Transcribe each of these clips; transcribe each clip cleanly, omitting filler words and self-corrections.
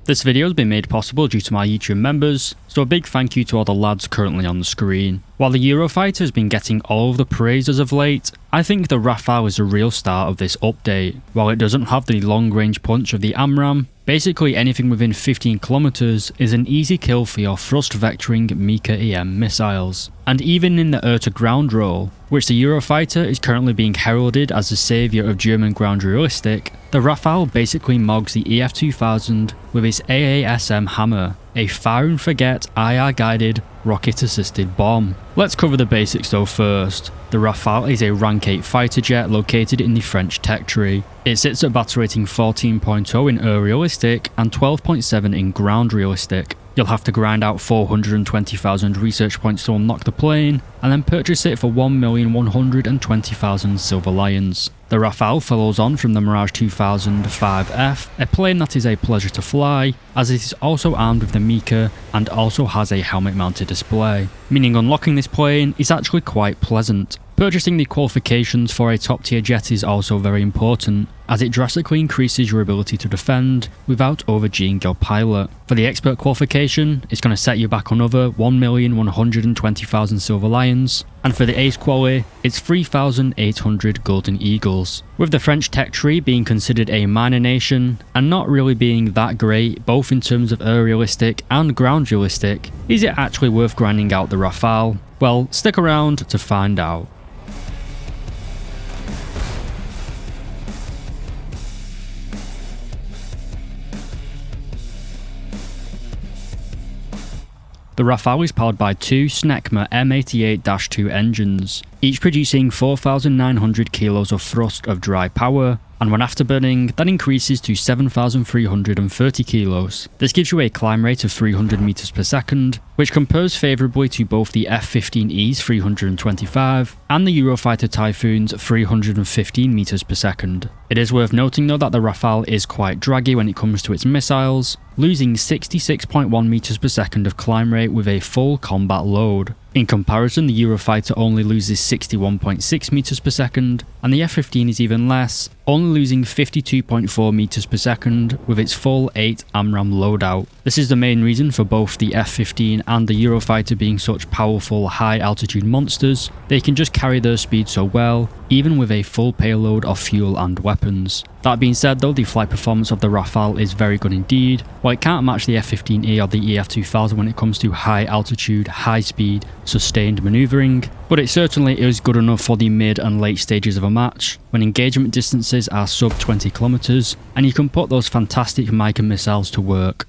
This video has been made possible due to my YouTube members, so a big thank you to all the lads currently on the screen. While the Eurofighter has been getting all of the praise as of late, I think the Rafale is the real star of this update. While it doesn't have the long range punch of the AMRAAM, basically anything within 15 kilometers is an easy kill for your thrust vectoring Mika EM missiles. And even in the air-to-ground role, which the Eurofighter is currently being heralded as the saviour of German ground realistic, the Rafale basically mogs the EF-2000 with its AASM Hammer, a fire-and-forget IR-guided rocket-assisted bomb. Let's cover the basics though first. The Rafale is a rank 8 fighter jet located in the French tech tree. It sits at battle rating 14.0 in air realistic and 12.7 in ground realistic. You'll have to grind out 420,000 research points to unlock the plane, and then purchase it for 1,120,000 silver lions. The Rafale follows on from the Mirage 2000 5F, a plane that is a pleasure to fly, as it is also armed with the Mika and also has a helmet mounted display, meaning unlocking this plane is actually quite pleasant. Purchasing the qualifications for a top tier jet is also very important, as it drastically increases your ability to defend without overGing your pilot. For the expert qualification, it's going to set you back another 1,120,000 silver lions, and for the ace quali, it's 3,800 golden eagles. With the French tech tree being considered a minor nation, and not really being that great both in terms of air realistic and ground realistic, is it actually worth grinding out the Rafale? Well, stick around to find out. The Rafale is powered by two Snecma M88-2 engines, each producing 4,900 kilos of thrust of dry power, and when afterburning, that increases to 7,330 kilos. This gives you a climb rate of 300 meters per second, which compares favourably to both the F-15E's 325 and the Eurofighter Typhoon's 315 meters per second. It is worth noting though that the Rafale is quite draggy when it comes to its missiles, losing 66.1 meters per second of climb rate with a full combat load. In comparison, the Eurofighter only loses 61.6 meters per second, and the F-15 is even less, only losing 52.4 meters per second with its full 8 AMRAAM loadout. This is the main reason for both the F-15 and the Eurofighter being such powerful high altitude monsters. They can just carry their speed so well, even with a full payload of fuel and weapons. That being said though, the flight performance of the Rafale is very good indeed. While it can't match the F-15E or the EF-2000 when it comes to high altitude, high speed, sustained manoeuvring, but it certainly is good enough for the mid and late stages of a match, when engagement distances are sub 20 kilometers, and you can put those fantastic Mika missiles to work.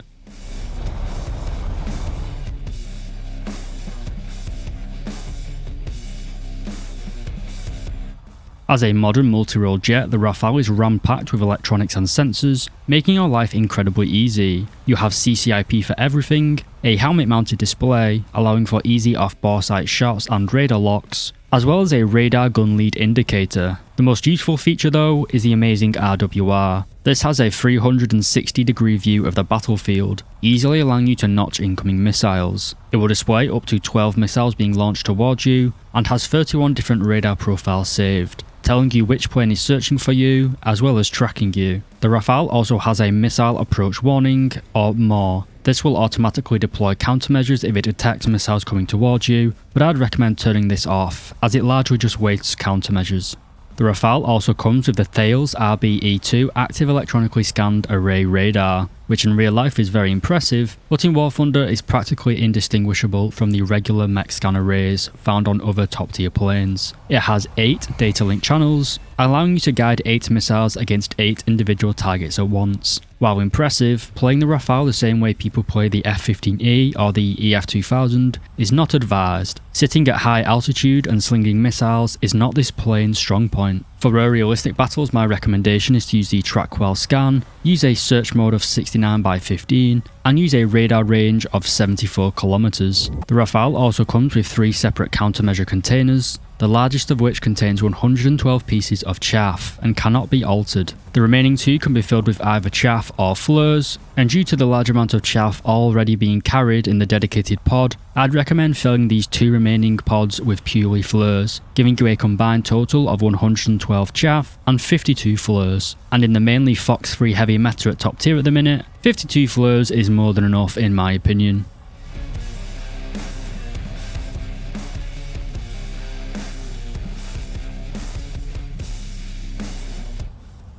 As a modern multi-role jet, the Rafale is ram-packed with electronics and sensors, making your life incredibly easy. You have CCIP for everything, a helmet-mounted display, allowing for easy off-bore sight shots and radar locks, as well as a radar gun lead indicator. The most useful feature though is the amazing RWR. This has a 360-degree view of the battlefield, easily allowing you to notch incoming missiles. It will display up to 12 missiles being launched towards you, and has 31 different radar profiles saved, telling you which plane is searching for you, as well as tracking you. The Rafale also has a missile approach warning, or MAW. This will automatically deploy countermeasures if it detects missiles coming towards you, but I'd recommend turning this off, as it largely just wastes countermeasures. The Rafale also comes with the Thales RBE2 active electronically scanned array radar, which in real life is very impressive, but in War Thunder is practically indistinguishable from the regular mech scan arrays found on other top tier planes. It has 8 data link channels, allowing you to guide 8 missiles against 8 individual targets at once. While impressive, playing the Rafale the same way people play the F-15E or the EF-2000 is not advised. Sitting at high altitude and slinging missiles is not this plane's strong point. For air realistic battles, my recommendation is to use the Trackwell scan, use a search mode of 69x15, and use a radar range of 74 kilometers. The Rafale also comes with 3 separate countermeasure containers, the largest of which contains 112 pieces of chaff and cannot be altered. The remaining 2 can be filled with either chaff or flares, and due to the large amount of chaff already being carried in the dedicated pod, I'd recommend filling these 2 remaining pods with purely flares, giving you a combined total of 112 chaff and 52 flares. And in the mainly Fox 3 heavy meta at top tier at the minute, 52 fleurs is more than enough in my opinion.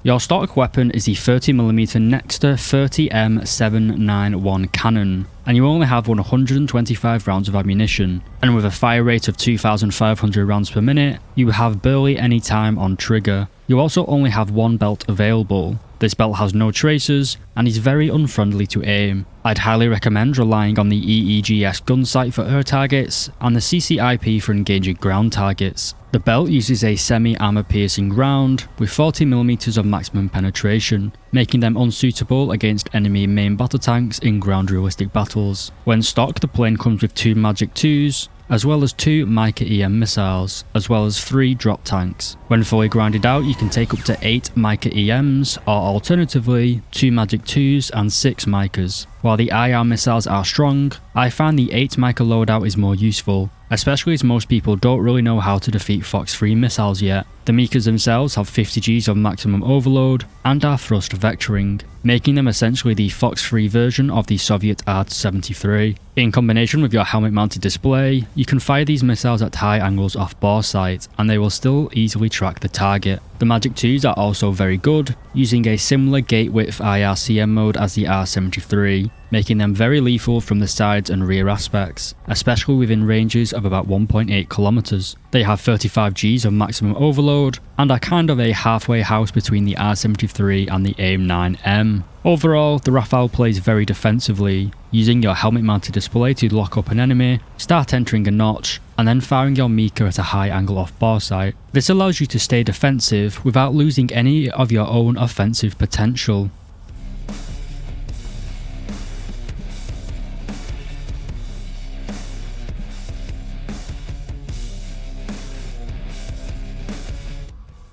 Your stock weapon is the 30mm Nexter 30M791 cannon, and you only have 125 rounds of ammunition, and with a fire rate of 2,500 rounds per minute, you have barely any time on trigger. You also only have one belt available. This belt has no tracers and is very unfriendly to aim. I'd highly recommend relying on the EEGS gun sight for air targets and the CCIP for engaging ground targets. The belt uses a semi-armor piercing round with 40mm of maximum penetration, making them unsuitable against enemy main battle tanks in ground realistic battles. When stocked, the plane comes with 2 Magic 2s, as well as 2 Mica EM missiles, as well as 3 drop tanks. When fully grinded out, you can take up to 8 Mica EMs, or alternatively, 2 Magic 2s and 6 Micas. While the IR missiles are strong, I find the 8 Mica loadout is more useful, especially as most people don't really know how to defeat Fox 3 missiles yet. The Micas themselves have 50 Gs of maximum overload and are thrust vectoring, making them essentially the Fox 3 version of the Soviet ART-73. In combination with your helmet mounted display, you can fire these missiles at high angles off bore sight and they will still easily track the target. The Magic 2s are also very good, using a similar gate width IRCM mode as the R-73, making them very lethal from the sides and rear aspects, especially within ranges of about 1.8 kilometers. They have 35 Gs of maximum overload and are kind of a halfway house between the R-73 and the AIM-9M. Overall, the Rafale plays very defensively, using your helmet mounted display to lock up an enemy, start entering a notch, and then firing your Mica at a high angle off bore sight. This allows you to stay defensive without losing any of your own offensive potential.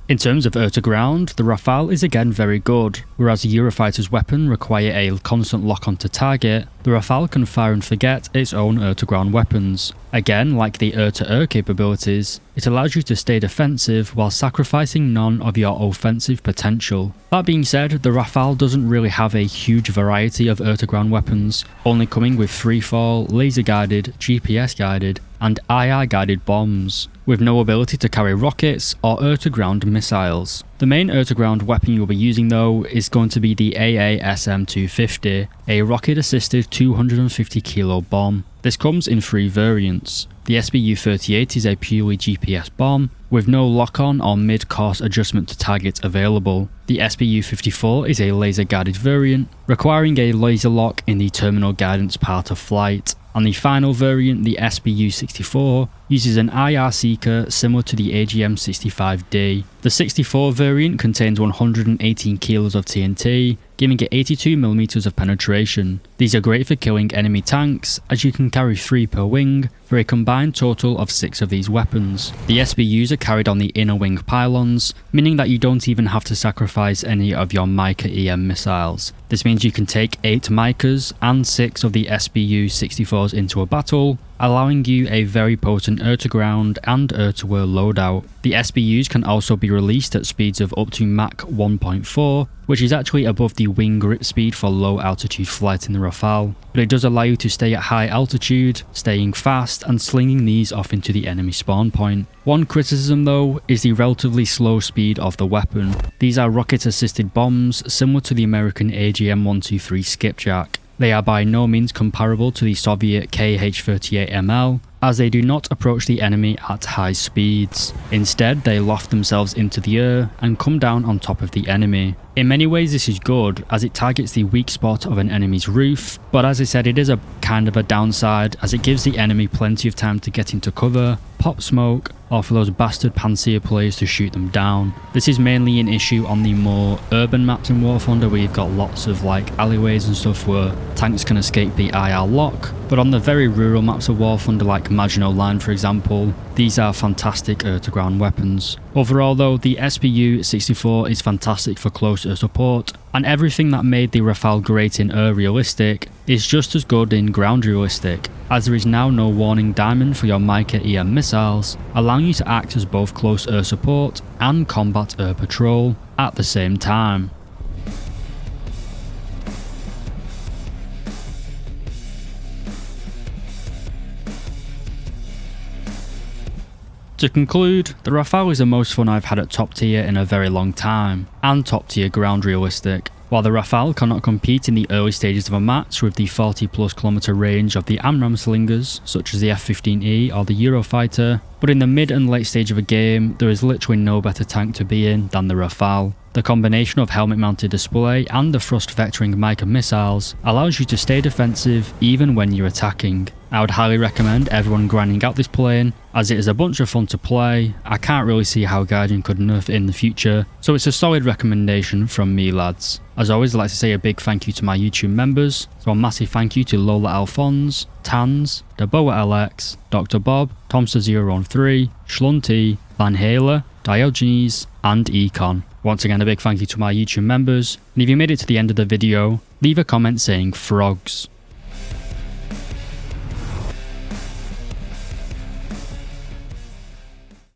In terms of air-to-ground, the Rafale is again very good. Whereas the Eurofighter's weapon require a constant lock onto target, the Rafale can fire and forget its own air-to-ground weapons. Again, like the air-to-air capabilities, it allows you to stay defensive while sacrificing none of your offensive potential. That being said, the Rafale doesn't really have a huge variety of air-to-ground weapons, only coming with freefall, laser-guided, GPS-guided, and IR-guided bombs, with no ability to carry rockets or air-to-ground missiles. The main air-to-ground weapon you'll be using though is going to be the AASM-250, a rocket-assisted 250 kilo bomb. This comes in 3 variants. The SBU-38 is a purely GPS bomb, with no lock-on or mid-course adjustment to target available. The SBU-54 is a laser-guided variant, requiring a laser lock in the terminal guidance part of flight. And the final variant, the SBU-64, uses an IR seeker similar to the AGM-65D. The 64 variant contains 118 kilos of TNT, giving it 82mm of penetration. These are great for killing enemy tanks, as you can carry 3 per wing, for a combined total of 6 of these weapons. The SBUs are carried on the inner wing pylons, meaning that you don't even have to sacrifice any of your Mica EM missiles. This means you can take 8 Micas and 6 of the SBU-64s into a battle, allowing you a very potent air-to-ground and air-to-air loadout. The SBUs can also be released at speeds of up to Mach 1.4, which is actually above the wing grip speed for low altitude flight in the Rafale, but it does allow you to stay at high altitude, staying fast and slinging these off into the enemy spawn point. One criticism though is the relatively slow speed of the weapon. These are rocket assisted bombs similar to the American AGM-123 skipjack. They are by no means comparable to the Soviet KH-38ML, as they do not approach the enemy at high speeds. Instead, they loft themselves into the air and come down on top of the enemy. In many ways this is good, as it targets the weak spot of an enemy's roof, but as I said, it is a kind of a downside, as it gives the enemy plenty of time to get into cover, pop smoke, or for those bastard Panzer players to shoot them down. This is mainly an issue on the more urban maps in War Thunder, where you've got lots of like alleyways and stuff where tanks can escape the IR lock, but on the very rural maps of War Thunder like Maginot Line for example, these are fantastic air-to-ground weapons. Overall though, the SBU-64 is fantastic for close air support, and everything that made the Rafale great in air realistic is just as good in ground realistic, as there is now no warning diamond for your Mica EM missiles, allowing you to act as both close air support and combat air patrol at the same time. To conclude, the Rafale is the most fun I've had at top tier in a very long time, and top tier ground realistic. While the Rafale cannot compete in the early stages of a match with the 40+ kilometer range of the AMRAAM slingers, such as the F-15E or the Eurofighter, but in the mid and late stage of a game, there is literally no better tank to be in than the Rafale. The combination of helmet mounted display and the thrust vectoring Mica missiles allows you to stay defensive even when you're attacking. I would highly recommend everyone grinding out this plane, as it is a bunch of fun to play. I can't really see how Gaijin could nerf it in the future, so it's a solid recommendation from me, lads. As always, I'd like to say a big thank you to my YouTube members, so a massive thank you to Lola Alphonse, Tans, Deboa LX, Dr. Bob, Tomster013, Schlunty, Van Halen, Diogenes, and Econ. Once again, a big thank you to my YouTube members, and if you made it to the end of the video, leave a comment saying frogs.